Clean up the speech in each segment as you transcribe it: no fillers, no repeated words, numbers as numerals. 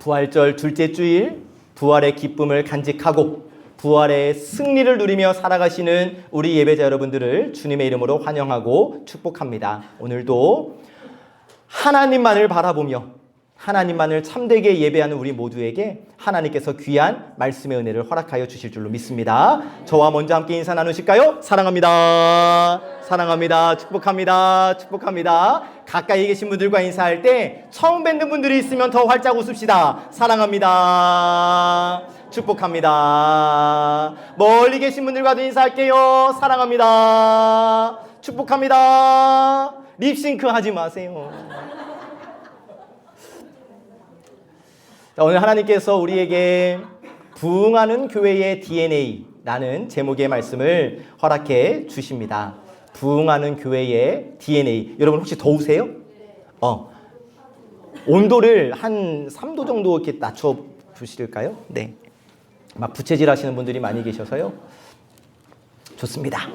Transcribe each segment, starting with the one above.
부활절 둘째 주일, 부활의 기쁨을 간직하고 부활의 승리를 누리며 살아가시는 우리 예배자 여러분들을 주님의 이름으로 환영하고 축복합니다. 오늘도 하나님만을 바라보며 하나님만을 참되게 예배하는 우리 모두에게 하나님께서 귀한 말씀의 은혜를 허락하여 주실 줄로 믿습니다. 저와 먼저 함께 인사 나누실까요? 사랑합니다. 사랑합니다. 축복합니다. 축복합니다. 가까이 계신 분들과 인사할 때 처음 뵙는 분들이 있으면 더 활짝 웃읍시다. 사랑합니다. 축복합니다. 멀리 계신 분들과도 인사할게요. 사랑합니다. 축복합니다. 립싱크 하지 마세요. 자, 오늘 하나님께서 우리에게 부흥하는 교회의 DNA라는 제목의 말씀을 허락해 주십니다. 부흥하는 교회의 DNA. 여러분 혹시 더우세요? 온도를 한 3도 정도 이렇게 낮춰 주실까요? 네. 막 부채질 하시는 분들이 많이 계셔서요. 좋습니다.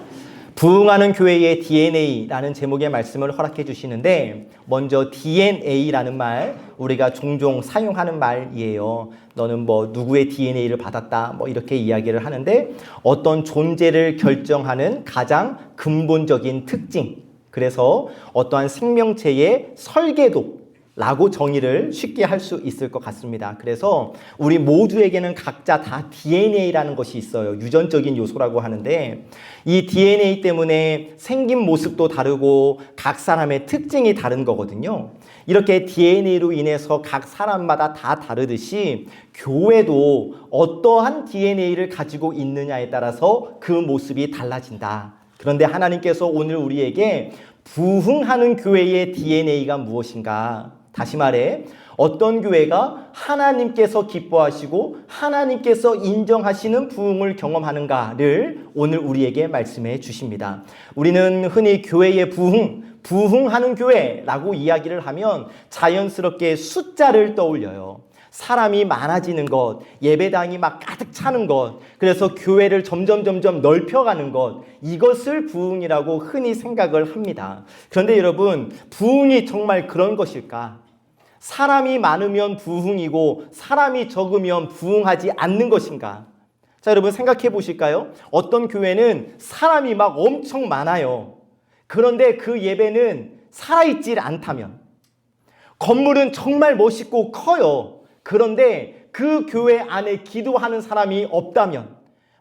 부흥하는 교회의 DNA라는 제목의 말씀을 허락해 주시는데, 먼저 DNA라는 말 우리가 종종 사용하는 말이에요. 너는 뭐 누구의 DNA를 받았다 뭐 이렇게 이야기를 하는데, 어떤 존재를 결정하는 가장 근본적인 특징, 그래서 어떠한 생명체의 설계도 라고 정의를 쉽게 할 수 있을 것 같습니다. 그래서 우리 모두에게는 각자 다 DNA라는 것이 있어요. 유전적인 요소라고 하는데, 이 DNA 때문에 생긴 모습도 다르고 각 사람의 특징이 다른 거거든요. 이렇게 DNA로 인해서 각 사람마다 다 다르듯이 교회도 어떠한 DNA를 가지고 있느냐에 따라서 그 모습이 달라진다. 그런데 하나님께서 오늘 우리에게 부흥하는 교회의 DNA가 무엇인가? 다시 말해, 어떤 교회가 하나님께서 기뻐하시고 하나님께서 인정하시는 부흥을 경험하는가를 오늘 우리에게 말씀해 주십니다. 우리는 흔히 교회의 부흥하는 교회라고 이야기를 하면 자연스럽게 숫자를 떠올려요. 사람이 많아지는 것, 예배당이 막 가득 차는 것, 그래서 교회를 점점 넓혀가는 것, 이것을 부흥이라고 흔히 생각을 합니다. 그런데 여러분, 부흥이 정말 그런 것일까? 사람이 많으면 부흥이고 사람이 적으면 부흥하지 않는 것인가? 자, 여러분 생각해 보실까요? 어떤 교회는 사람이 막 엄청 많아요. 그런데 그 예배는 살아있질 않다면, 건물은 정말 멋있고 커요. 그런데 그 교회 안에 기도하는 사람이 없다면,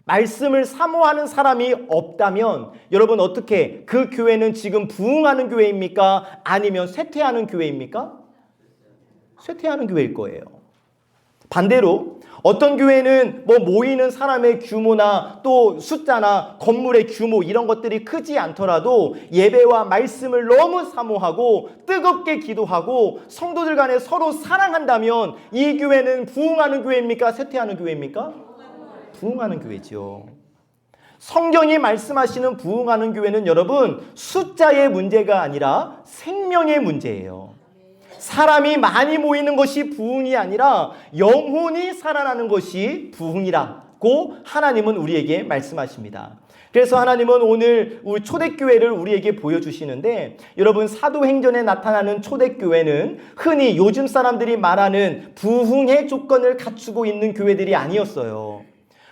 말씀을 사모하는 사람이 없다면, 여러분 어떻게, 그 교회는 지금 부흥하는 교회입니까? 아니면 쇠퇴하는 교회입니까? 쇠퇴하는 교회일 거예요. 반대로 어떤 교회는 뭐 모이는 사람의 규모나 또 숫자나 건물의 규모 이런 것들이 크지 않더라도 예배와 말씀을 너무 사모하고 뜨겁게 기도하고 성도들 간에 서로 사랑한다면, 이 교회는 부흥하는 교회입니까? 쇠퇴하는 교회입니까? 부흥하는 교회죠. 성경이 말씀하시는 부흥하는 교회는 여러분, 숫자의 문제가 아니라 생명의 문제예요. 사람이 많이 모이는 것이 부흥이 아니라 영혼이 살아나는 것이 부흥이라고 하나님은 우리에게 말씀하십니다. 그래서 하나님은 오늘 우리 초대교회를 우리에게 보여주시는데, 여러분 사도행전에 나타나는 초대교회는 흔히 요즘 사람들이 말하는 부흥의 조건을 갖추고 있는 교회들이 아니었어요.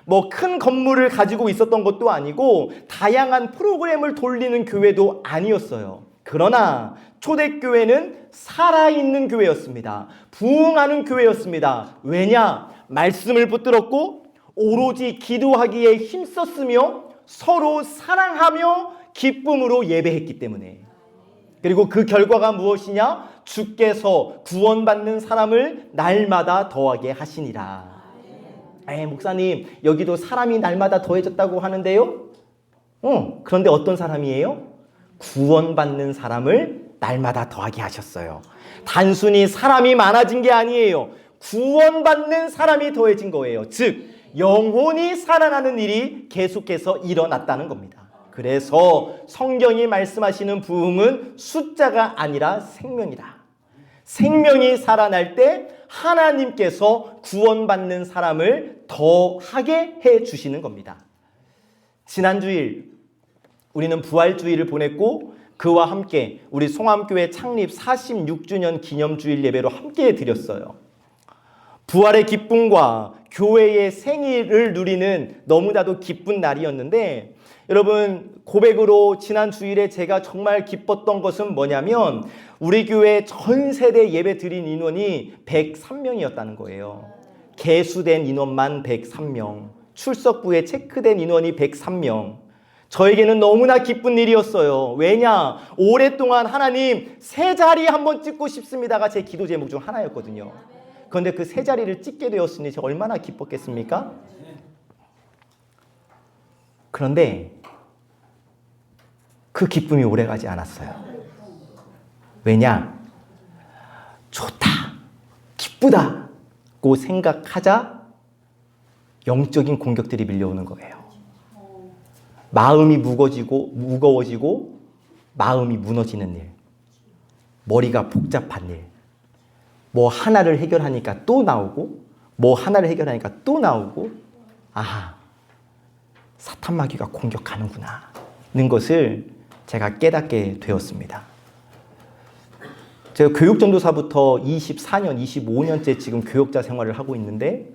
뭐 큰 건물을 가지고 있었던 것도 아니고 다양한 프로그램을 돌리는 교회도 아니었어요. 그러나 초대교회는 살아있는 교회였습니다. 부흥하는 교회였습니다. 왜냐? 말씀을 붙들었고 오로지 기도하기에 힘썼으며 서로 사랑하며 기쁨으로 예배했기 때문에. 그리고 그 결과가 무엇이냐? 주께서 구원받는 사람을 날마다 더하게 하시니라. 목사님, 여기도 사람이 날마다 더해졌다고 하는데요? 그런데 어떤 사람이에요? 구원받는 사람을 날마다 더하게 하셨어요. 단순히 사람이 많아진 게 아니에요. 구원받는 사람이 더해진 거예요. 즉 영혼이 살아나는 일이 계속해서 일어났다는 겁니다. 그래서 성경이 말씀하시는 부흥은 숫자가 아니라 생명이다. 생명이 살아날 때 하나님께서 구원받는 사람을 더하게 해주시는 겁니다. 지난주일 우리는 부활주일을 보냈고, 그와 함께 우리 송암교회 창립 46주년 기념주일 예배로 함께 드렸어요. 부활의 기쁨과 교회의 생일을 누리는 너무나도 기쁜 날이었는데, 여러분, 고백으로 지난 주일에 제가 정말 기뻤던 것은 뭐냐면 우리 교회 전 세대 예배 드린 인원이 103명이었다는 거예요. 개수된 인원만 103명, 출석부에 체크된 인원이 103명. 저에게는 너무나 기쁜 일이었어요. 왜냐? 오랫동안 하나님 세 자리 한번 찍고 싶습니다가 제 기도 제목 중 하나였거든요. 그런데 그 세 자리를 찍게 되었으니 제가 얼마나 기뻤겠습니까? 그런데 그 기쁨이 오래가지 않았어요. 왜냐? 좋다, 기쁘다고 생각하자 영적인 공격들이 밀려오는 거예요. 마음이 무거워지고 마음이 무너지는 일, 머리가 복잡한 일, 뭐 하나를 해결하니까 또 나오고, 뭐 하나를 해결하니까 또 나오고, 아하, 사탄 마귀가 공격하는구나 는 것을 제가 깨닫게 되었습니다. 제가 교육전도사부터 24년, 25년째 지금 교역자 생활을 하고 있는데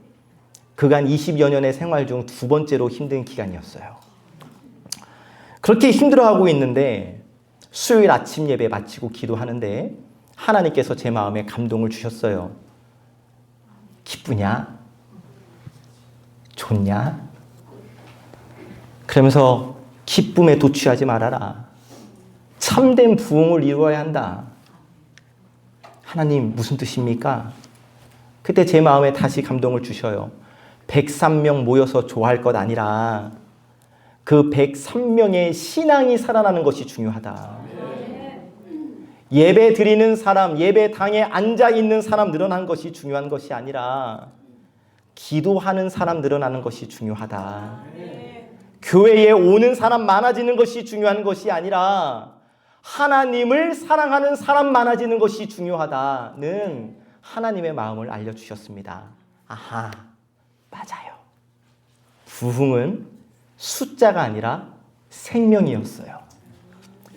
그간 20여 년의 생활 중 두 번째로 힘든 기간이었어요. 그렇게 힘들어하고 있는데 수요일 아침 예배 마치고 기도하는데 하나님께서 제 마음에 감동을 주셨어요. 기쁘냐? 좋냐? 그러면서 기쁨에 도취하지 말아라. 참된 부흥을 이루어야 한다. 하나님 무슨 뜻입니까? 그때 제 마음에 다시 감동을 주셔요. 103명 모여서 좋아할 것 아니라 그 103명의 신앙이 살아나는 것이 중요하다. 예배 드리는 사람, 예배당에 앉아있는 사람 늘어난 것이 중요한 것이 아니라 기도하는 사람 늘어나는 것이 중요하다. 교회에 오는 사람 많아지는 것이 중요한 것이 아니라 하나님을 사랑하는 사람 많아지는 것이 중요하다는 하나님의 마음을 알려주셨습니다. 아하, 맞아요. 부흥은 숫자가 아니라 생명이었어요.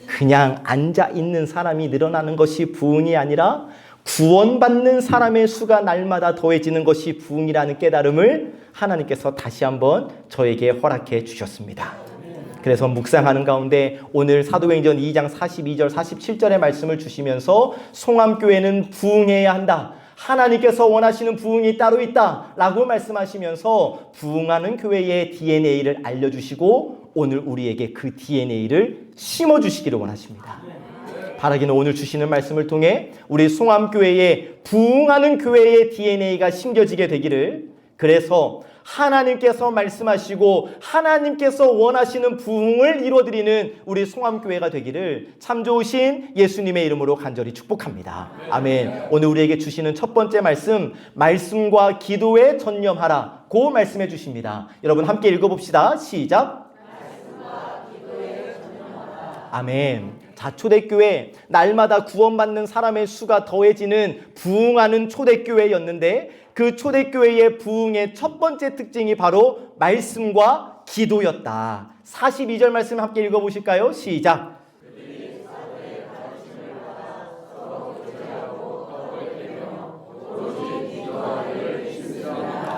그냥 앉아있는 사람이 늘어나는 것이 부흥이 아니라 구원받는 사람의 수가 날마다 더해지는 것이 부흥이라는 깨달음을 하나님께서 다시 한번 저에게 허락해 주셨습니다. 그래서 묵상하는 가운데 오늘 사도행전 2장 42절 47절의 말씀을 주시면서 송암교회는 부흥해야 한다. 하나님께서 원하시는 부흥이 따로 있다 라고 말씀하시면서 부흥하는 교회의 DNA를 알려주시고 오늘 우리에게 그 DNA를 심어주시기를 원하십니다. 바라기는 오늘 주시는 말씀을 통해 우리 송암교회의 부흥하는 교회의 DNA가 심겨지게 되기를, 그래서 하나님께서 말씀하시고 하나님께서 원하시는 부흥을 이루어드리는 우리 송암교회가 되기를 참 좋으신 예수님의 이름으로 간절히 축복합니다. 아멘. 오늘 우리에게 주시는 첫 번째 말씀과 기도에 전념하라 고 말씀해 주십니다. 여러분 함께 읽어봅시다. 시작. 말씀과 기도에 전념하라. 아멘. 자, 초대교회 날마다 구원받는 사람의 수가 더해지는 부흥하는 초대교회였는데 그 초대교회의 부흥의 첫 번째 특징이 바로 말씀과 기도였다. 42절 말씀 함께 읽어보실까요? 시작.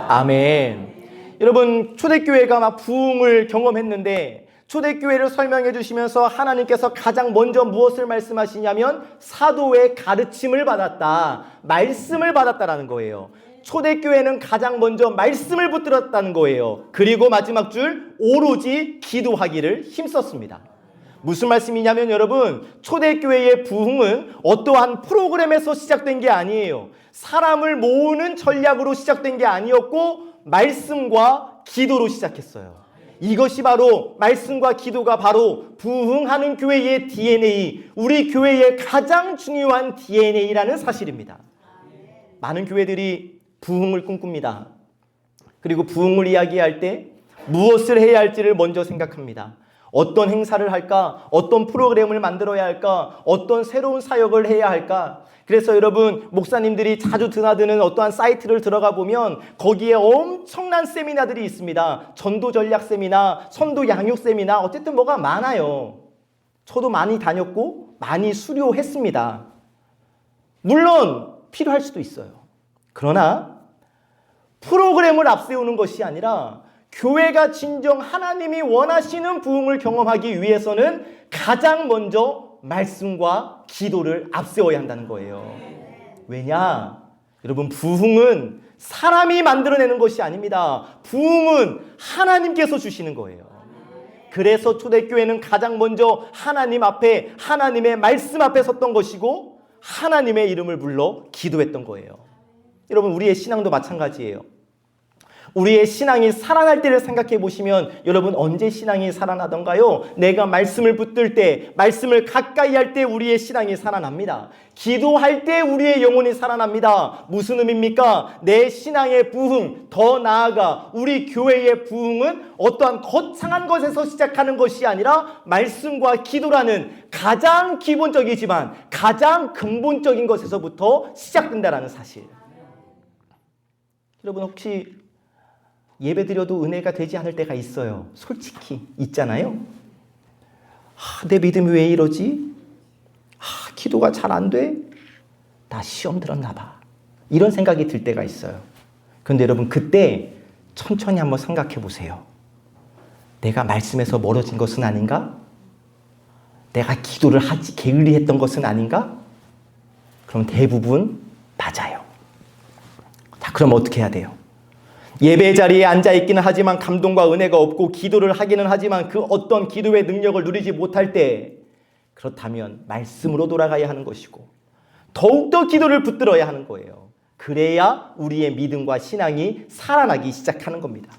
아멘. 여러분, 초대교회가 막 부흥을 경험했는데 초대교회를 설명해 주시면서 하나님께서 가장 먼저 무엇을 말씀하시냐면 사도의 가르침을 받았다, 말씀을 받았다라는 거예요. 초대교회는 가장 먼저 말씀을 붙들었다는 거예요. 그리고 마지막 줄 오로지 기도하기를 힘썼습니다. 무슨 말씀이냐면 여러분, 초대교회의 부흥은 어떠한 프로그램에서 시작된 게 아니에요. 사람을 모으는 전략으로 시작된 게 아니었고 말씀과 기도로 시작했어요. 이것이 바로 말씀과 기도가 바로 부흥하는 교회의 DNA, 우리 교회의 가장 중요한 DNA라는 사실입니다. 많은 교회들이 부흥을 꿈꿉니다. 그리고 부흥을 이야기할 때 무엇을 해야 할지를 먼저 생각합니다. 어떤 행사를 할까? 어떤 프로그램을 만들어야 할까? 어떤 새로운 사역을 해야 할까? 그래서 여러분, 목사님들이 자주 드나드는 어떠한 사이트를 들어가 보면 거기에 엄청난 세미나들이 있습니다. 전도 전략 세미나, 선도 양육 세미나, 어쨌든 뭐가 많아요. 저도 많이 다녔고 많이 수료했습니다. 물론 필요할 수도 있어요. 그러나 프로그램을 앞세우는 것이 아니라 교회가 진정 하나님이 원하시는 부흥을 경험하기 위해서는 가장 먼저 말씀과 기도를 앞세워야 한다는 거예요. 왜냐? 여러분, 부흥은 사람이 만들어내는 것이 아닙니다. 부흥은 하나님께서 주시는 거예요. 그래서 초대교회는 가장 먼저 하나님 앞에, 하나님의 말씀 앞에 섰던 것이고 하나님의 이름을 불러 기도했던 거예요. 여러분, 우리의 신앙도 마찬가지예요. 우리의 신앙이 살아날 때를 생각해 보시면 여러분, 언제 신앙이 살아나던가요? 내가 말씀을 붙들 때, 말씀을 가까이 할 때 우리의 신앙이 살아납니다. 기도할 때 우리의 영혼이 살아납니다. 무슨 의미입니까? 내 신앙의 부흥, 더 나아가 우리 교회의 부흥은 어떠한 거창한 것에서 시작하는 것이 아니라 말씀과 기도라는 가장 기본적이지만 가장 근본적인 것에서부터 시작된다는 사실. 여러분, 혹시 예배드려도 은혜가 되지 않을 때가 있어요. 솔직히 있잖아요. 내 믿음이 왜 이러지? 기도가 잘 안 돼? 나 시험 들었나 봐. 이런 생각이 들 때가 있어요. 그런데 여러분, 그때 천천히 한번 생각해 보세요. 내가 말씀에서 멀어진 것은 아닌가? 내가 기도를 게을리했던 것은 아닌가? 그럼 대부분 맞아요. 자, 그럼 어떻게 해야 돼요? 예배 자리에 앉아있기는 하지만 감동과 은혜가 없고 기도를 하기는 하지만 그 어떤 기도의 능력을 누리지 못할 때, 그렇다면 말씀으로 돌아가야 하는 것이고 더욱더 기도를 붙들어야 하는 거예요. 그래야 우리의 믿음과 신앙이 살아나기 시작하는 겁니다.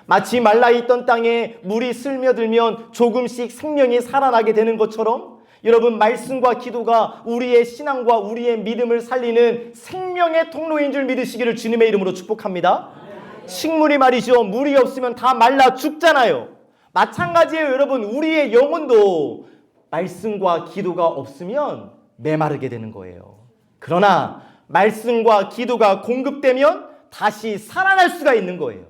마치 말라있던 땅에 물이 스며들면 조금씩 생명이 살아나게 되는 것처럼 여러분, 말씀과 기도가 우리의 신앙과 우리의 믿음을 살리는 생명의 통로인 줄 믿으시기를 주님의 이름으로 축복합니다. 식물이 말이죠, 물이 없으면 다 말라 죽잖아요. 마찬가지예요. 여러분, 우리의 영혼도 말씀과 기도가 없으면 메마르게 되는 거예요. 그러나 말씀과 기도가 공급되면 다시 살아날 수가 있는 거예요.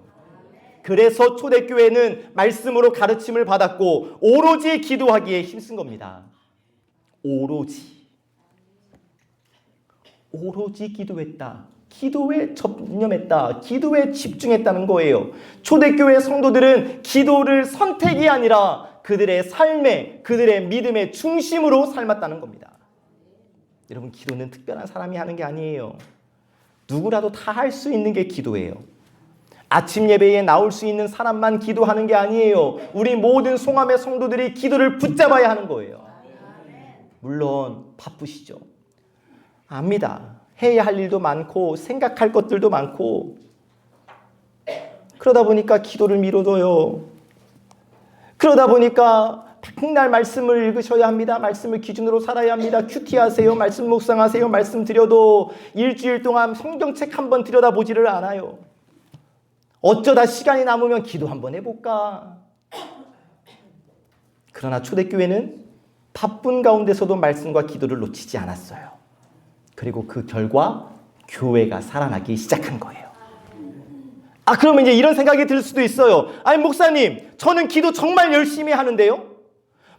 그래서 초대교회는 말씀으로 가르침을 받았고 오로지 기도하기에 힘쓴 겁니다. 오로지 기도했다. 기도에 전념했다. 기도에 집중했다는 거예요. 초대교회 성도들은 기도를 선택이 아니라 그들의 삶의, 그들의 믿음의 중심으로 삶았다는 겁니다. 여러분, 기도는 특별한 사람이 하는 게 아니에요. 누구라도 다 할 수 있는 게 기도예요. 아침 예배에 나올 수 있는 사람만 기도하는 게 아니에요. 우리 모든 송암의 성도들이 기도를 붙잡아야 하는 거예요. 물론 바쁘시죠. 압니다. 해야 할 일도 많고 생각할 것들도 많고 그러다 보니까 기도를 미뤄둬요. 그러다 보니까 백날 말씀을 읽으셔야 합니다. 말씀을 기준으로 살아야 합니다. 큐티하세요. 말씀 묵상하세요. 말씀 드려도 일주일 동안 성경책 한번 들여다보지를 않아요. 어쩌다 시간이 남으면 기도 한번 해볼까. 그러나 초대교회는 바쁜 가운데서도 말씀과 기도를 놓치지 않았어요. 그리고 그 결과 교회가 살아나기 시작한 거예요. 그러면 이제 이런 생각이 들 수도 있어요. 아니, 목사님, 저는 기도 정말 열심히 하는데요.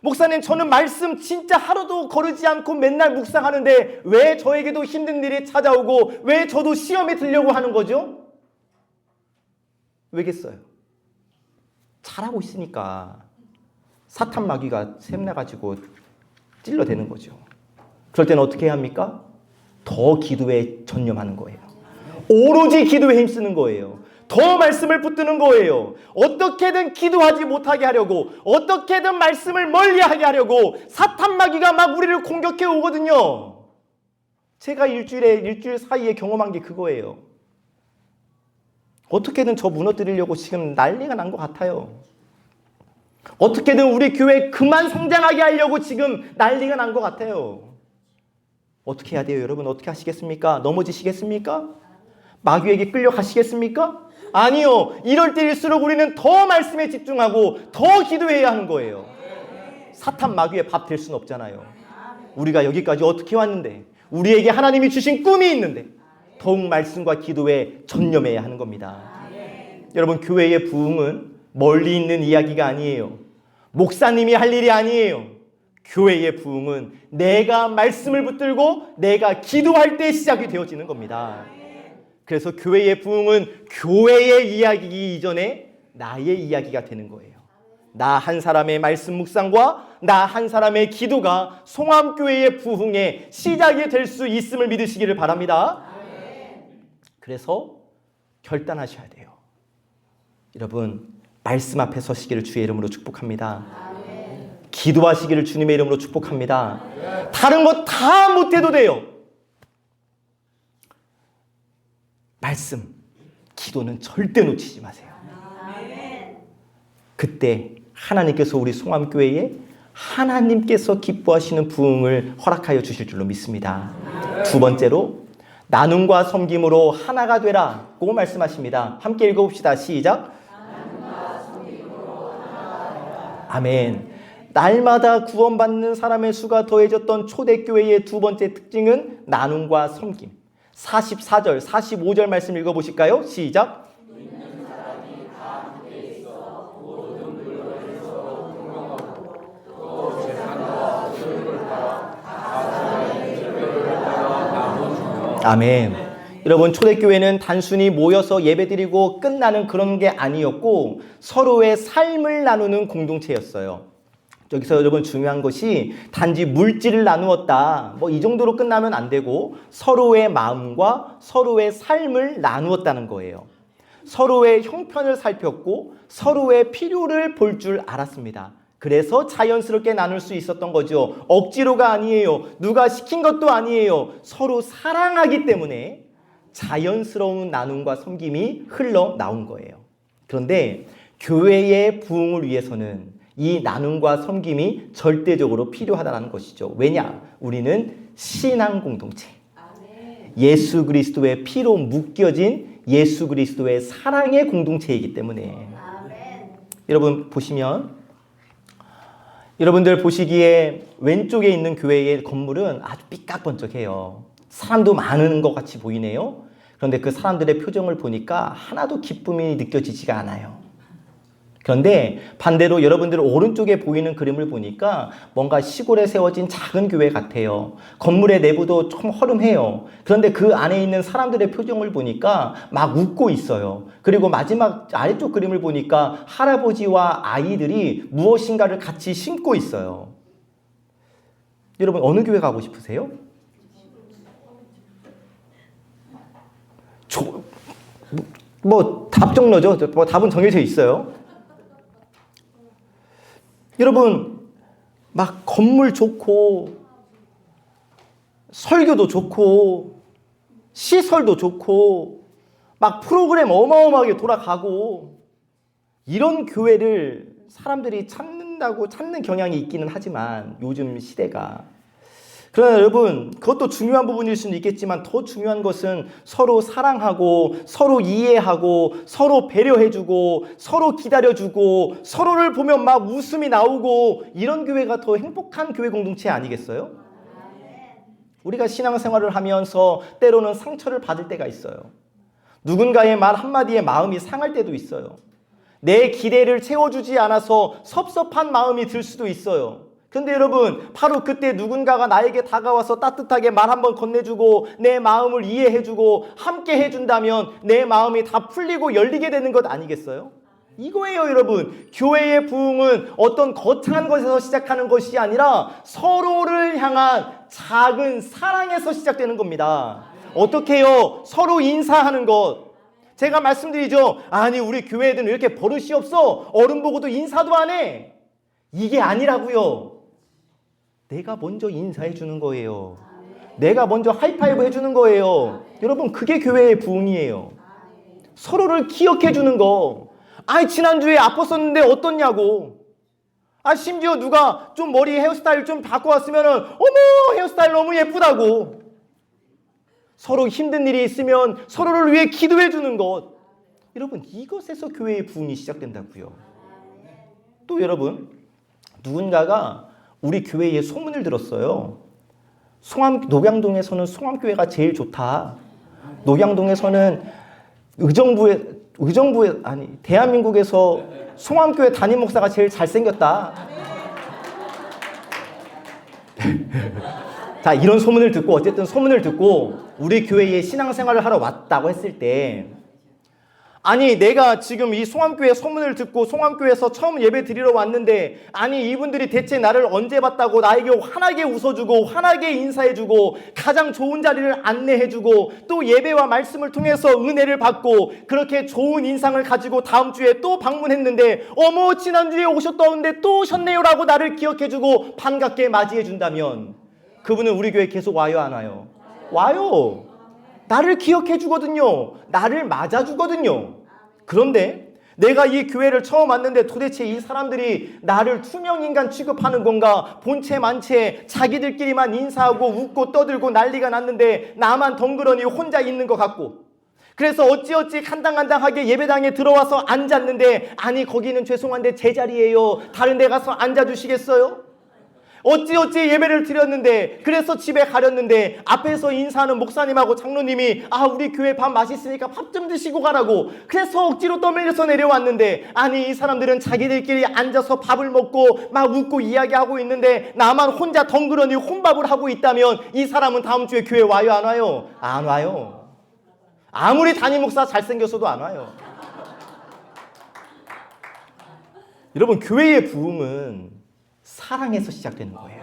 목사님, 저는 말씀 진짜 하루도 거르지 않고 맨날 묵상하는데 왜 저에게도 힘든 일이 찾아오고 왜 저도 시험에 들려고 하는 거죠? 왜겠어요? 잘하고 있으니까 사탄 마귀가 샘나가지고 찔러대는 거죠. 그럴 때는 어떻게 해야 합니까? 더 기도에 전념하는 거예요. 오로지 기도에 힘쓰는 거예요. 더 말씀을 붙드는 거예요. 어떻게든 기도하지 못하게 하려고, 어떻게든 말씀을 멀리하게 하려고 사탄 마귀가 막 우리를 공격해 오거든요. 제가 일주일 사이에 경험한 게 그거예요. 어떻게든 저 무너뜨리려고 지금 난리가 난 것 같아요. 어떻게든 우리 교회 그만 성장하게 하려고 지금 난리가 난 것 같아요. 어떻게 해야 돼요, 여러분? 어떻게 하시겠습니까? 넘어지시겠습니까? 마귀에게 끌려가시겠습니까? 아니요. 이럴 때일수록 우리는 더 말씀에 집중하고 더 기도해야 하는 거예요. 사탄 마귀의 밥 될 수는 없잖아요. 우리가 여기까지 어떻게 왔는데, 우리에게 하나님이 주신 꿈이 있는데 더욱 말씀과 기도에 전념해야 하는 겁니다. 여러분, 교회의 부흥은 멀리 있는 이야기가 아니에요. 목사님이 할 일이 아니에요. 교회의 부흥은 내가 말씀을 붙들고 내가 기도할 때 시작이 되어지는 겁니다. 그래서 교회의 부흥은 교회의 이야기이기 이전에 나의 이야기가 되는 거예요. 나 한 사람의 말씀 묵상과 나 한 사람의 기도가 송암교회의 부흥의 시작이 될 수 있음을 믿으시기를 바랍니다. 그래서 결단하셔야 돼요. 여러분, 말씀 앞에 서시기를 주의 이름으로 축복합니다. 기도하시기를 주님의 이름으로 축복합니다. 다른 거 다 못해도 돼요. 말씀, 기도는 절대 놓치지 마세요. 그때 하나님께서 우리 송암교회에 하나님께서 기뻐하시는 부흥을 허락하여 주실 줄로 믿습니다. 두 번째로 나눔과 섬김으로 하나가 되라고 말씀하십니다. 함께 읽어봅시다. 시작. 아멘. 날마다 구원받는 사람의 수가 더해졌던 초대교회의 두 번째 특징은 나눔과 섬김. 44절, 45절 말씀 읽어보실까요? 시작. 아멘. 여러분, 초대교회는 단순히 모여서 예배드리고 끝나는 그런 게 아니었고 서로의 삶을 나누는 공동체였어요. 여기서 여러분 중요한 것이 단지 물질을 나누었다, 뭐 이 정도로 끝나면 안 되고 서로의 마음과 서로의 삶을 나누었다는 거예요. 서로의 형편을 살폈고 서로의 필요를 볼 줄 알았습니다. 그래서 자연스럽게 나눌 수 있었던 거죠. 억지로가 아니에요. 누가 시킨 것도 아니에요. 서로 사랑하기 때문에 자연스러운 나눔과 섬김이 흘러나온 거예요. 그런데 교회의 부흥을 위해서는 이 나눔과 섬김이 절대적으로 필요하다는 것이죠. 왜냐? 우리는 신앙 공동체, 예수 그리스도의 피로 묶여진 예수 그리스도의 사랑의 공동체이기 때문에. 여러분 보시면, 여러분들 보시기에 왼쪽에 있는 교회의 건물은 아주 삐깍번쩍해요. 사람도 많은 것 같이 보이네요. 그런데 그 사람들의 표정을 보니까 하나도 기쁨이 느껴지지가 않아요. 그런데 반대로 여러분들 오른쪽에 보이는 그림을 보니까 뭔가 시골에 세워진 작은 교회 같아요. 건물의 내부도 좀 허름해요. 그런데 그 안에 있는 사람들의 표정을 보니까 막 웃고 있어요. 그리고 마지막 아래쪽 그림을 보니까 할아버지와 아이들이 무엇인가를 같이 심고 있어요. 여러분, 어느 교회 가고 싶으세요? 답 정로죠. 답은 정해져 있어요. 여러분, 막 건물 좋고 설교도 좋고 시설도 좋고 막 프로그램 어마어마하게 돌아가고 이런 교회를 사람들이 찾는 경향이 있기는 하지만 요즘 시대가, 그러나 여러분, 그것도 중요한 부분일 수는 있겠지만 더 중요한 것은 서로 사랑하고 서로 이해하고 서로 배려해주고 서로 기다려주고 서로를 보면 막 웃음이 나오고 이런 교회가 더 행복한 교회 공동체 아니겠어요? 우리가 신앙생활을 하면서 때로는 상처를 받을 때가 있어요. 누군가의 말 한마디에 마음이 상할 때도 있어요. 내 기대를 채워주지 않아서 섭섭한 마음이 들 수도 있어요. 근데 여러분, 바로 그때 누군가가 나에게 다가와서 따뜻하게 말 한번 건네주고 내 마음을 이해해주고 함께 해준다면 내 마음이 다 풀리고 열리게 되는 것 아니겠어요? 이거예요, 여러분. 교회의 부흥은 어떤 거창한 것에서 시작하는 것이 아니라 서로를 향한 작은 사랑에서 시작되는 겁니다. 어떻게 해요? 서로 인사하는 것. 제가 말씀드리죠. 아니, 우리 교회 애들은 이렇게 버릇이 없어. 어른 보고도 인사도 안 해. 이게 아니라고요. 내가 먼저 인사해 주는 거예요. 내가 먼저 하이파이브 해주는 거예요. 여러분, 그게 교회의 부흥이에요. 서로를 기억해 주는 거. 아이, 지난주에 아팠었는데 어떻냐고. 심지어 누가 좀 머리 헤어스타일 좀 바꿔왔으면은 어머, 헤어스타일 너무 예쁘다고. 서로 힘든 일이 있으면 서로를 위해 기도해 주는 것. 여러분, 이것에서 교회의 부흥이 시작된다고요. 또 여러분, 누군가가 우리 교회에 소문을 들었어요. 녹양동에서는 송암교회가 제일 좋다. 녹양동에서는 대한민국에서 송암교회 담임 목사가 제일 잘생겼다. 자, 이런 소문을 듣고 어쨌든 소문을 듣고 우리 교회에 신앙생활을 하러 왔다고 했을 때 아니 내가 지금 이 송암교회 소문을 듣고 송암교회에서 처음 예배 드리러 왔는데 아니 이분들이 대체 나를 언제 봤다고 나에게 환하게 웃어주고 환하게 인사해주고 가장 좋은 자리를 안내해주고 또 예배와 말씀을 통해서 은혜를 받고 그렇게 좋은 인상을 가지고 다음 주에 또 방문했는데 어머 지난주에 오셨다는데 또 오셨네요라고 나를 기억해주고 반갑게 맞이해준다면 그분은 우리 교회 계속 와요 안 와요? 와요. 나를 기억해 주거든요. 나를 맞아 주거든요. 그런데 내가 이 교회를 처음 왔는데 도대체 이 사람들이 나를 투명인간 취급하는 건가? 본체 만체 자기들끼리만 인사하고 웃고 떠들고 난리가 났는데 나만 덩그러니 혼자 있는 것 같고 그래서 어찌어찌 간당간당하게 예배당에 들어와서 앉았는데 아니 거기는 죄송한데 제 자리예요. 다른 데 가서 앉아주시겠어요? 어찌어찌 예배를 드렸는데 그래서 집에 가렸는데 앞에서 인사하는 목사님하고 장로님이 아 우리 교회 밥 맛있으니까 밥 좀 드시고 가라고 그래서 억지로 떠밀려서 내려왔는데 아니 이 사람들은 자기들끼리 앉아서 밥을 먹고 막 웃고 이야기하고 있는데 나만 혼자 덩그러니 혼밥을 하고 있다면 이 사람은 다음 주에 교회 와요 안 와요? 안 와요. 아무리 담임 목사 잘생겼어도 안 와요. 여러분 교회의 부흥은 사랑에서 시작되는 거예요.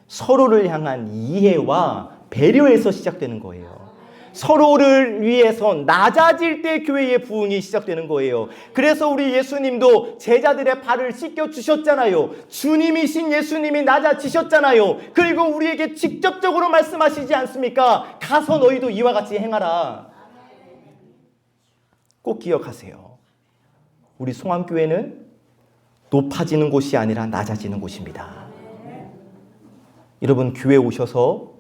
서로를 향한 이해와 배려에서 시작되는 거예요. 서로를 위해서 낮아질 때 교회의 부흥이 시작되는 거예요. 그래서 우리 예수님도 제자들의 발을 씻겨 주셨잖아요. 주님이신 예수님이 낮아지셨잖아요. 그리고 우리에게 직접적으로 말씀하시지 않습니까? 가서 너희도 이와 같이 행하라. 꼭 기억하세요. 우리 송암교회는 높아지는 곳이 아니라 낮아지는 곳입니다. 여러분 교회 오셔서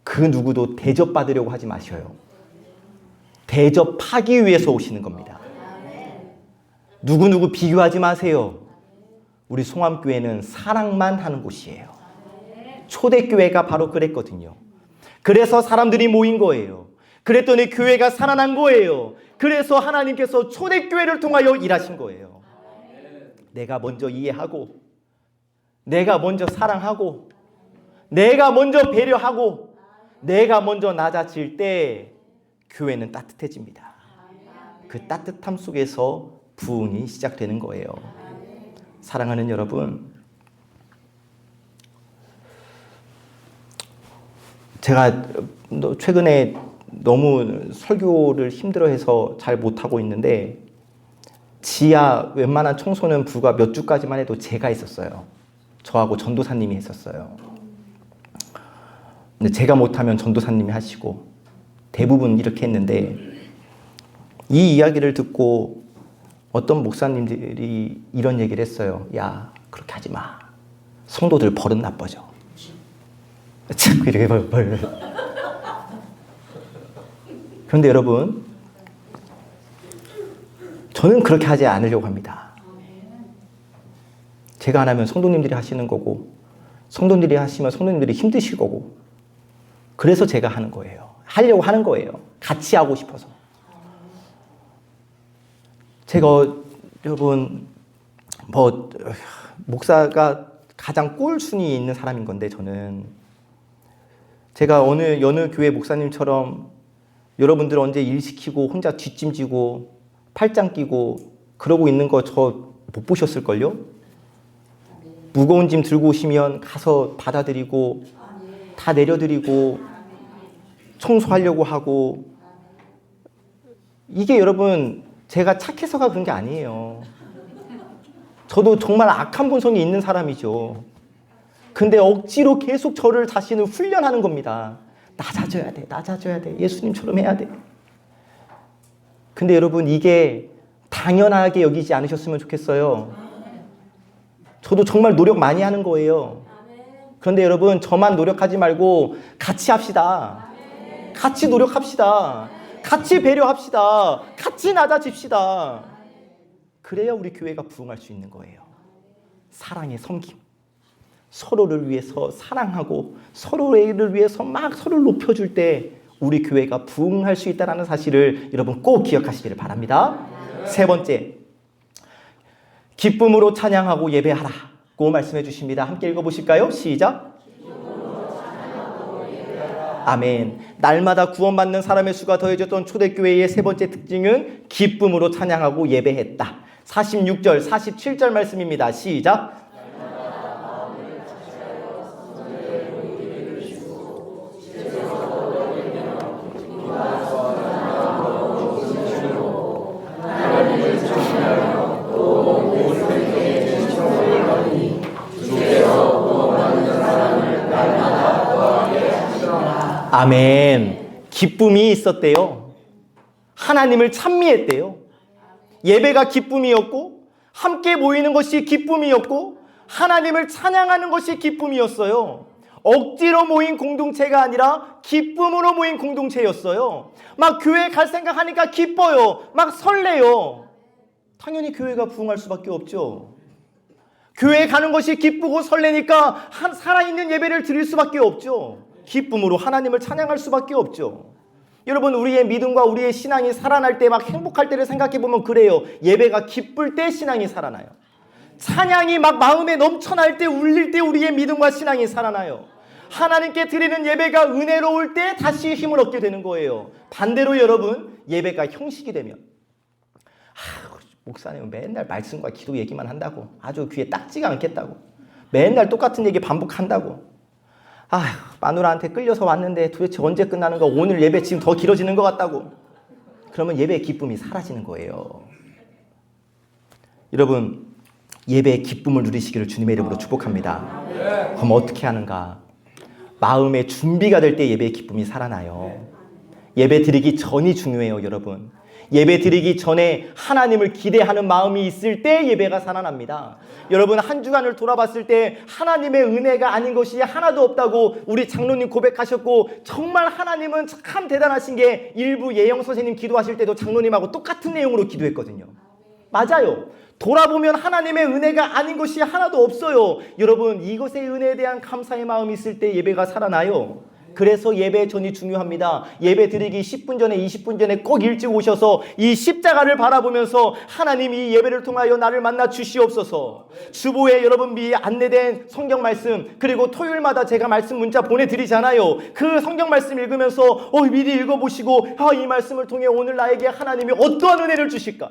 그 누구도 대접받으려고 하지 마셔요. 대접하기 위해서 오시는 겁니다. 누구누구 비교하지 마세요. 우리 송암교회는 사랑만 하는 곳이에요. 초대교회가 바로 그랬거든요. 그래서 사람들이 모인 거예요. 그랬더니 교회가 살아난 거예요. 그래서 하나님께서 초대교회를 통하여 일하신 거예요. 내가 먼저 이해하고 내가 먼저 사랑하고 내가 먼저 배려하고 내가 먼저 낮아질 때 교회는 따뜻해집니다. 그 따뜻함 속에서 부흥이 시작되는 거예요. 사랑하는 여러분, 제가 최근에 너무 설교를 힘들어해서 잘 못하고 있는데 지하 웬만한 청소는 불과 몇 주까지만 해도 제가 했었어요. 저하고 전도사님이 했었어요. 근데 제가 못하면 전도사님이 하시고 대부분 이렇게 했는데 이 이야기를 듣고 어떤 목사님들이 이런 얘기를 했어요. 야, 그렇게 하지 마. 성도들 버릇 나빠져. 자꾸 이렇게 그런데 여러분, 저는 그렇게 하지 않으려고 합니다. 제가 안 하면 성도님들이 하시는 거고 성도님들이 하시면 성도님들이 힘드실 거고 그래서 제가 하는 거예요. 하려고 하는 거예요. 같이 하고 싶어서. 제가 여러분 목사가 가장 꼴순위 있는 사람인 건데 저는 제가 여느 교회 목사님처럼 여러분들 언제 일 시키고 혼자 뒷짐지고 팔짱 끼고 그러고 있는 거 저 못 보셨을걸요? 무거운 짐 들고 오시면 가서 받아드리고 다 내려드리고 청소하려고 하고 이게 여러분 제가 착해서가 그런 게 아니에요. 저도 정말 악한 본성이 있는 사람이죠. 근데 억지로 계속 저를 자신을 훈련하는 겁니다. 낮아져야 돼, 낮아져야 돼, 예수님처럼 해야 돼. 근데 여러분 이게 당연하게 여기지 않으셨으면 좋겠어요. 저도 정말 노력 많이 하는 거예요. 그런데 여러분 저만 노력하지 말고 같이 합시다. 같이 노력합시다. 같이 배려합시다. 같이 낮아집시다. 그래야 우리 교회가 부흥할 수 있는 거예요. 사랑의 섬김. 서로를 위해서 사랑하고 서로를 위해서 막 서로를 높여줄 때 우리 교회가 부흥할 수 있다는 사실을 여러분 꼭 기억하시기를 바랍니다. 세 번째, 기쁨으로 찬양하고 예배하라고 말씀해 주십니다. 함께 읽어보실까요? 시작. 아멘. 날마다 구원받는 사람의 수가 더해졌던 초대교회의 세 번째 특징은 기쁨으로 찬양하고 예배했다. 46절, 47절 말씀입니다. 시작. 아멘. 기쁨이 있었대요. 하나님을 찬미했대요. 예배가 기쁨이었고 함께 모이는 것이 기쁨이었고 하나님을 찬양하는 것이 기쁨이었어요. 억지로 모인 공동체가 아니라 기쁨으로 모인 공동체였어요. 막 교회 갈 생각하니까 기뻐요. 막 설레요. 당연히 교회가 부흥할 수밖에 없죠. 교회 가는 것이 기쁘고 설레니까 살아있는 예배를 드릴 수밖에 없죠. 기쁨으로 하나님을 찬양할 수밖에 없죠. 여러분, 우리의 믿음과 우리의 신앙이 살아날 때 막 행복할 때를 생각해 보면 그래요. 예배가 기쁠 때 신앙이 살아나요. 찬양이 막 마음에 넘쳐날 때, 울릴 때 우리의 믿음과 신앙이 살아나요. 하나님께 드리는 예배가 은혜로울 때 다시 힘을 얻게 되는 거예요. 반대로 여러분, 예배가 형식이 되면 목사님은 맨날 말씀과 기도 얘기만 한다고, 아주 귀에 딱지가 않겠다고, 맨날 똑같은 얘기 반복한다고, 마누라한테 끌려서 왔는데 도대체 언제 끝나는 거, 오늘 예배 지금 더 길어지는 것 같다고, 그러면 예배의 기쁨이 사라지는 거예요. 여러분, 예배의 기쁨을 누리시기를 주님의 이름으로 축복합니다. 그럼 어떻게 하는가? 마음의 준비가 될 때 예배의 기쁨이 살아나요. 예배 드리기 전이 중요해요, 여러분. 예배 드리기 전에 하나님을 기대하는 마음이 있을 때 예배가 살아납니다. 여러분, 한 주간을 돌아봤을 때 하나님의 은혜가 아닌 것이 하나도 없다고 우리 장로님 고백하셨고, 정말 하나님은 참 대단하신 게 일부 예영 선생님 기도하실 때도 장로님하고 똑같은 내용으로 기도했거든요. 맞아요. 돌아보면 하나님의 은혜가 아닌 것이 하나도 없어요. 여러분, 이것의 은혜에 대한 감사의 마음이 있을 때 예배가 살아나요. 그래서 예배 전이 중요합니다. 예배 드리기 10분 전에 20분 전에 꼭 일찍 오셔서 이 십자가를 바라보면서 하나님, 이 예배를 통하여 나를 만나 주시옵소서. 주보에 여러분 미리 안내된 성경 말씀, 그리고 토요일마다 제가 말씀 문자 보내드리잖아요. 그 성경 말씀 읽으면서 미리 읽어보시고, 이 말씀을 통해 오늘 나에게 하나님이 어떠한 은혜를 주실까?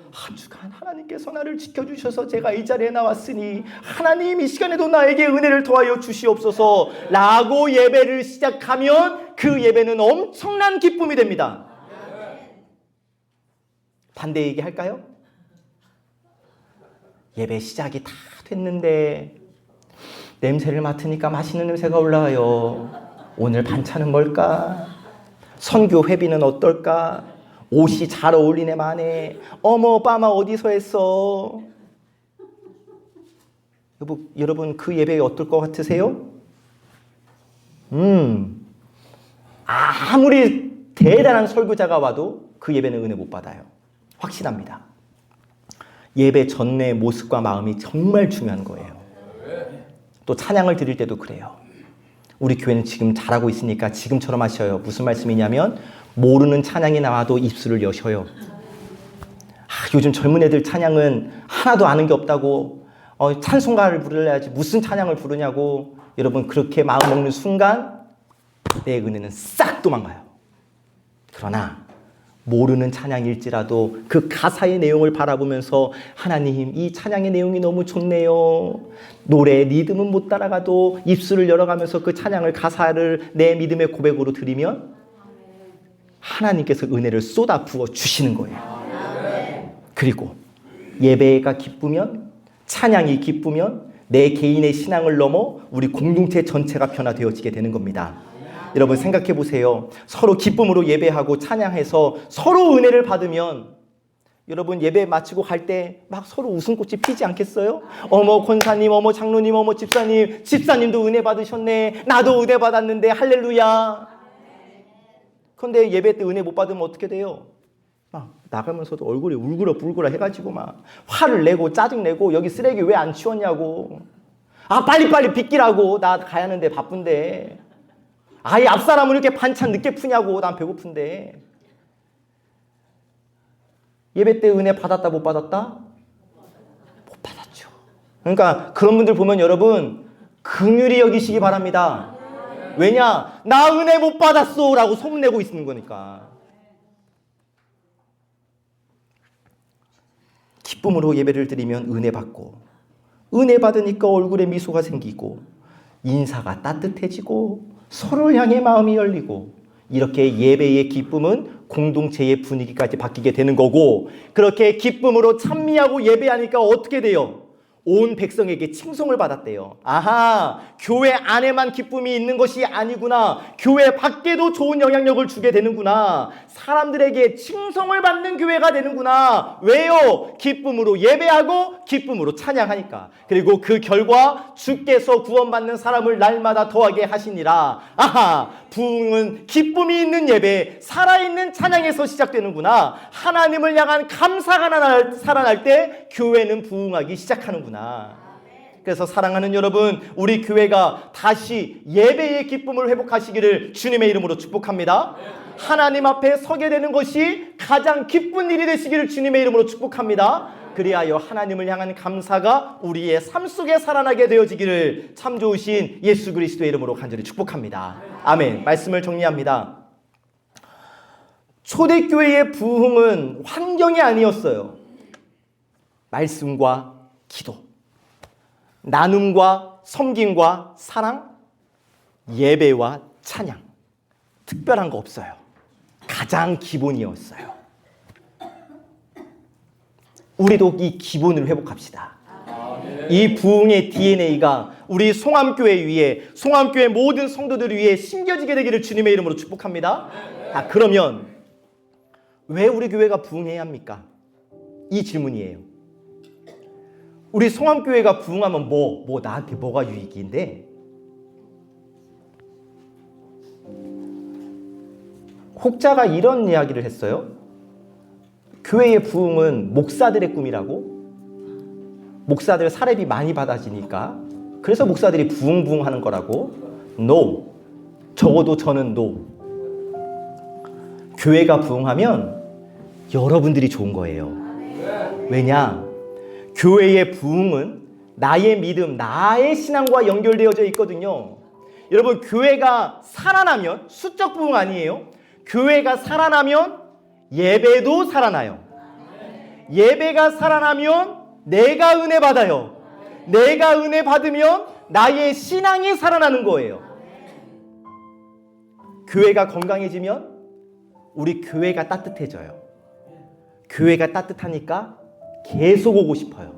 한 주간 하나님께서 나를 지켜주셔서 제가 이 자리에 나왔으니 하나님 이 시간에도 나에게 은혜를 더하여 주시옵소서 라고 예배를 시작하면 그 예배는 엄청난 기쁨이 됩니다. 반대 얘기할까요? 예배 시작이 다 됐는데 냄새를 맡으니까 맛있는 냄새가 올라와요. 오늘 반찬은 뭘까? 선교 회비는 어떨까? 옷이 잘 어울리네 마네. 어머 빠마 어디서 했어? 여러분, 그 예배 어떨 것 같으세요? 아무리 대단한 설교자가 와도 그 예배는 은혜 못 받아요. 확신합니다. 예배 전의 모습과 마음이 정말 중요한 거예요. 또 찬양을 드릴 때도 그래요. 우리 교회는 지금 잘하고 있으니까 지금처럼 하셔요. 무슨 말씀이냐면 모르는 찬양이 나와도 입술을 여셔요. 요즘 젊은 애들 찬양은 하나도 아는 게 없다고, 찬송가를 부르려야지 무슨 찬양을 부르냐고. 여러분, 그렇게 마음 먹는 순간 내 은혜는 싹 도망가요. 그러나 모르는 찬양일지라도 그 가사의 내용을 바라보면서 하나님, 이 찬양의 내용이 너무 좋네요. 노래 리듬은 못 따라가도 입술을 열어가면서 그 찬양을, 가사를 내 믿음의 고백으로 드리면 하나님께서 은혜를 쏟아 부어 주시는 거예요. 그리고 예배가 기쁘면, 찬양이 기쁘면 내 개인의 신앙을 넘어 우리 공동체 전체가 변화되어지게 되는 겁니다. 여러분, 생각해 보세요. 서로 기쁨으로 예배하고 찬양해서 서로 은혜를 받으면, 여러분, 예배 마치고 갈 때 막 서로 웃음꽃이 피지 않겠어요? 어머 권사님, 어머 장로님, 어머 집사님, 집사님도 은혜 받으셨네. 나도 은혜 받았는데 할렐루야. 그런데 예배 때 은혜 못 받으면 어떻게 돼요? 나가면서도 얼굴이 울그러불그러 해가지고 막 화를 내고 짜증내고, 여기 쓰레기 왜 안 치웠냐고, 빨리빨리 빗기라고, 나 가야 하는데 바쁜데, 이 앞사람은 이렇게 반찬 늦게 푸냐고, 난 배고픈데. 예배 때 은혜 받았다 못 받았다? 못 받았죠. 그러니까 그런 분들 보면 여러분, 긍휼히 여기시기 바랍니다. 왜냐? 나 은혜 못 받았어 라고 소문내고 있는 거니까. 기쁨으로 예배를 드리면 은혜 받고, 은혜 받으니까 얼굴에 미소가 생기고, 인사가 따뜻해지고, 서로를 향해 마음이 열리고, 이렇게 예배의 기쁨은 공동체의 분위기까지 바뀌게 되는 거고, 그렇게 기쁨으로 찬미하고 예배하니까 어떻게 돼요? 온 백성에게 칭송을 받았대요. 아하, 교회 안에만 기쁨이 있는 것이 아니구나. 교회 밖에도 좋은 영향력을 주게 되는구나. 사람들에게 칭송을 받는 교회가 되는구나. 왜요? 기쁨으로 예배하고 기쁨으로 찬양하니까. 그리고 그 결과 주께서 구원받는 사람을 날마다 더하게 하시니라. 아하, 부흥은 기쁨이 있는 예배, 살아있는 찬양에서 시작되는구나. 하나님을 향한 감사가 살아날 때 교회는 부흥하기 시작하는구나. 그래서 사랑하는 여러분, 우리 교회가 다시 예배의 기쁨을 회복하시기를 주님의 이름으로 축복합니다. 하나님 앞에 서게 되는 것이 가장 기쁜 일이 되시기를 주님의 이름으로 축복합니다. 그리하여 하나님을 향한 감사가 우리의 삶 속에 살아나게 되어지기를 참 좋으신 예수 그리스도의 이름으로 간절히 축복합니다. 아멘. 말씀을 정리합니다. 초대교회의 부흥은 환경이 아니었어요. 말씀과 기도, 나눔과 섬김과 사랑, 예배와 찬양. 특별한 거 없어요. 가장 기본이었어요. 우리도 이 기본을 회복합시다. 이 부흥의 DNA가 우리 송암교회 위에, 송암교회 모든 성도들 위에 심겨지게 되기를 주님의 이름으로 축복합니다. 그러면 왜 우리 교회가 부흥해야 합니까? 이 질문이에요. 우리 송암교회가 부흥하면 나한테 뭐가 유익인데? 혹자가 이런 이야기를 했어요. 교회의 부흥은 목사들의 꿈이라고? 목사들 사례비 많이 받아지니까 그래서 목사들이 부흥하는 거라고? No. 적어도 저는 no. 교회가 부흥하면 여러분들이 좋은 거예요. 왜냐? 교회의 부흥은 나의 믿음, 나의 신앙과 연결되어져 있거든요. 여러분, 교회가 살아나면, 수적 부흥 아니에요. 교회가 살아나면 예배도 살아나요. 예배가 살아나면 내가 은혜 받아요. 내가 은혜 받으면 나의 신앙이 살아나는 거예요. 교회가 건강해지면 우리 교회가 따뜻해져요. 교회가 따뜻하니까 계속 오고 싶어요.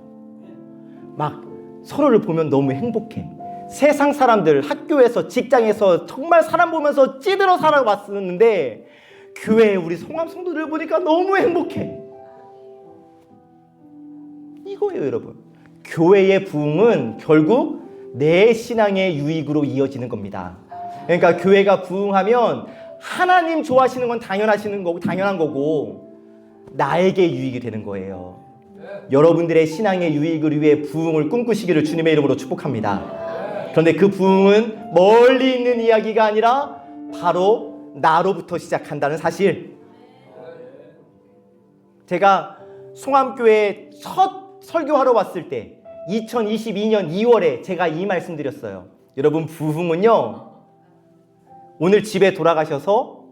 막 서로를 보면 너무 행복해. 세상 사람들, 학교에서, 직장에서 정말 사람 보면서 찌들어 살아왔었는데 교회에 우리 송암 성도들 보니까 너무 행복해. 이거예요, 여러분. 교회의 부흥은 결국 내 신앙의 유익으로 이어지는 겁니다. 그러니까 교회가 부흥하면 하나님 좋아하시는 건 당연한 거고 나에게 유익이 되는 거예요. 여러분들의 신앙의 유익을 위해 부흥을 꿈꾸시기를 주님의 이름으로 축복합니다. 그런데 그 부흥은 멀리 있는 이야기가 아니라 바로 나로부터 시작한다는 사실. 제가 송암교회에 첫 설교하러 왔을 때 2022년 2월에 제가 이 말씀 드렸어요. 여러분, 부흥은요, 오늘 집에 돌아가셔서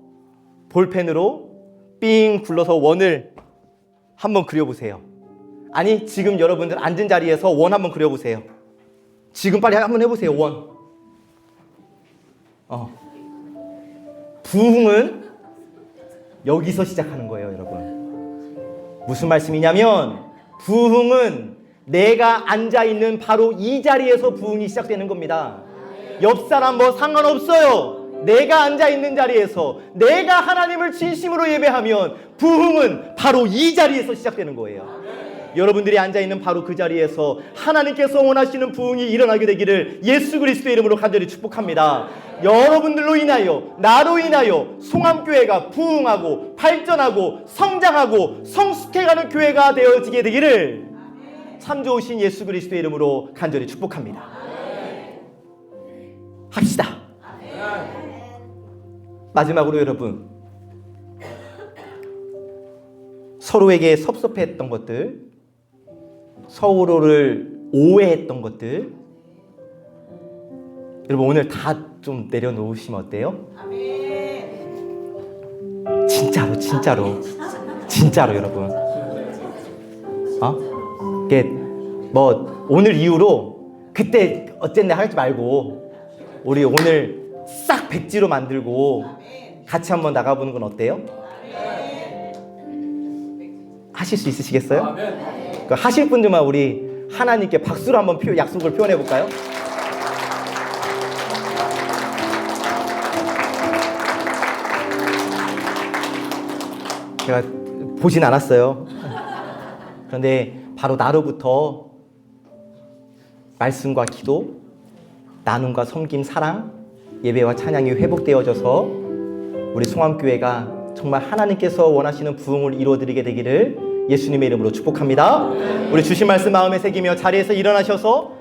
볼펜으로 삥 굴러서 원을 한번 그려보세요. 아니, 지금 여러분들 앉은 자리에서 원 한번 그려보세요. 지금 빨리 한번 해보세요. 원. 부흥은 여기서 시작하는 거예요, 여러분. 무슨 말씀이냐면 부흥은 내가 앉아있는 바로 이 자리에서 부흥이 시작되는 겁니다. 옆 사람 뭐 상관없어요. 내가 앉아있는 자리에서 내가 하나님을 진심으로 예배하면 부흥은 바로 이 자리에서 시작되는 거예요. 여러분들이 앉아있는 바로 그 자리에서 하나님께서 원하시는 부흥이 일어나게 되기를 예수 그리스도의 이름으로 간절히 축복합니다. 여러분들로 인하여, 나로 인하여 송암교회가 부흥하고 발전하고 성장하고 성숙해가는 교회가 되어지게 되기를 참 좋으신 예수 그리스도의 이름으로 간절히 축복합니다. 합시다. 마지막으로 여러분, 서로에게 섭섭해했던 것들, 서로를 오해했던 것들, 여러분 오늘 다 좀 내려놓으시면 어때요? 진짜로 여러분. 이게 뭐 오늘 이후로 그때 어쨌네 하지 말고 우리 오늘 싹 백지로 만들고 같이 한번 나가보는 건 어때요? 하실 수 있으시겠어요? 그 하실 분들만 우리 하나님께 박수로 한번 약속을 표현해 볼까요? 제가 보진 않았어요. 그런데 바로 나로부터 말씀과 기도, 나눔과 섬김, 사랑, 예배와 찬양이 회복되어져서 우리 송암교회가 정말 하나님께서 원하시는 부흥을 이루어드리게 되기를 예수님의 이름으로 축복합니다. 우리 주신 말씀 마음에 새기며 자리에서 일어나셔서